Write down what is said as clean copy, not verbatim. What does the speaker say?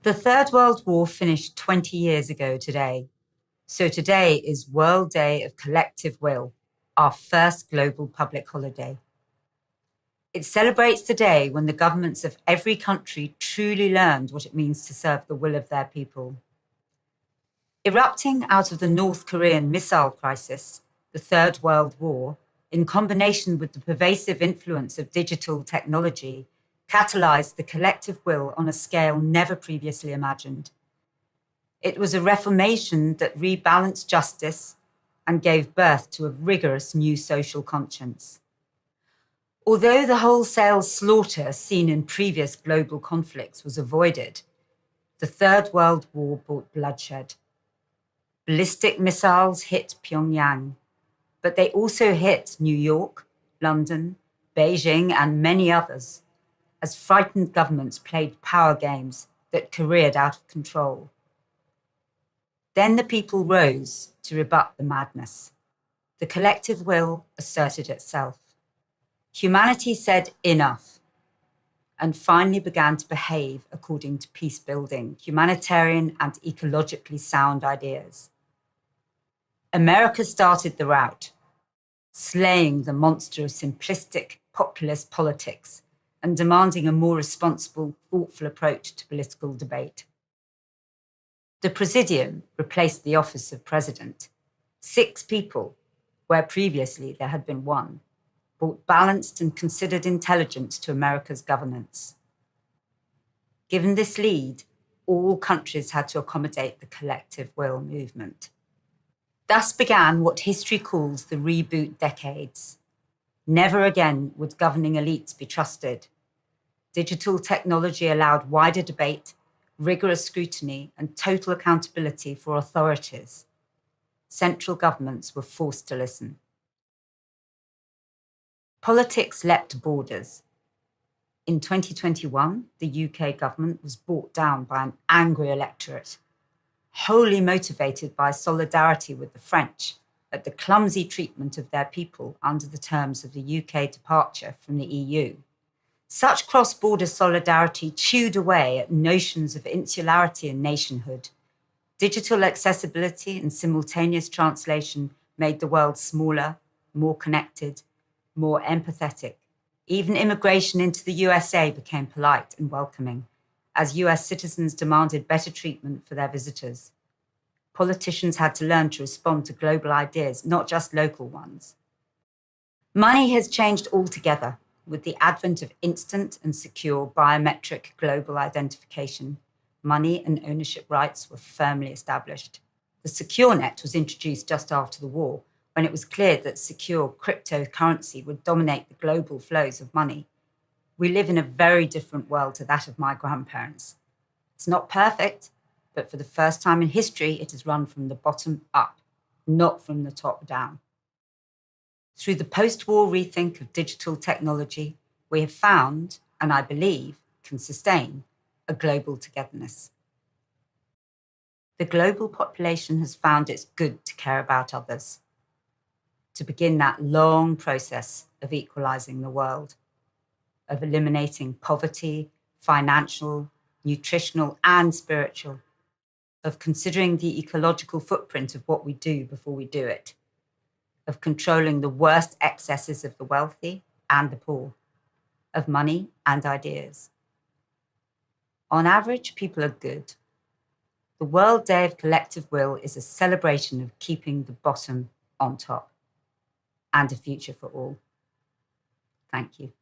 The Third World War finished 20 years ago today. So today is World Day of Collective Will, our first global public holiday. It celebrates the day when the governments of every country truly learned what it means to serve the will of their people. Erupting out of the North Korean missile crisis, the Third World War, in combination with the pervasive influence of digital technology, catalyzed the collective will on a scale never previously imagined. It was a reformation that rebalanced justice and gave birth to a rigorous new social conscience. Although the wholesale slaughter seen in previous global conflicts was avoided, the Third World War brought bloodshed. Ballistic missiles hit Pyongyang, but they also hit New York, London, Beijing, and many others, as frightened governments played power games that careered out of control. Then the people rose to rebut the madness. The collective will asserted itself. Humanity said enough, and finally began to behave according to peace-building, humanitarian, and ecologically sound ideas. America started the rout, slaying the monster of simplistic populist politics and demanding a more responsible, thoughtful approach to political debate. The Presidium replaced the office of president. 6 people, where previously there had been 1, brought balanced and considered intelligence to America's governance. Given this lead, all countries had to accommodate the collective will movement. Thus began what history calls the reboot decades. Never again would governing elites be trusted. Digital technology allowed wider debate, rigorous scrutiny, and total accountability for authorities. Central governments were forced to listen. Politics leapt borders. In 2021, the UK government was brought down by an angry electorate, wholly motivated by solidarity with the French at the clumsy treatment of their people under the terms of the UK departure from the EU. Such cross-border solidarity chewed away at notions of insularity and nationhood. Digital accessibility and simultaneous translation made the world smaller, more connected, more empathetic. Even immigration into the USA became polite and welcoming, as US citizens demanded better treatment for their visitors. Politicians had to learn to respond to global ideas, not just local ones. Money has changed altogether with the advent of instant and secure biometric global identification. Money and ownership rights were firmly established. The Secure Net was introduced just after the war, when it was clear that secure cryptocurrency would dominate the global flows of money. We live in a very different world to that of my grandparents. It's not perfect, but for the first time in history, it is run from the bottom up, not from the top down. Through the post-war rethink of digital technology, we have found, and I believe can sustain, a global togetherness. The global population has found it's good to care about others, to begin that long process of equalizing the world, of eliminating poverty, financial, nutritional, and spiritual, of considering the ecological footprint of what we do before we do it, of controlling the worst excesses of the wealthy and the poor, of money and ideas. On average, people are good. The World Day of Collective Will is a celebration of keeping the bottom on top and a future for all. Thank you.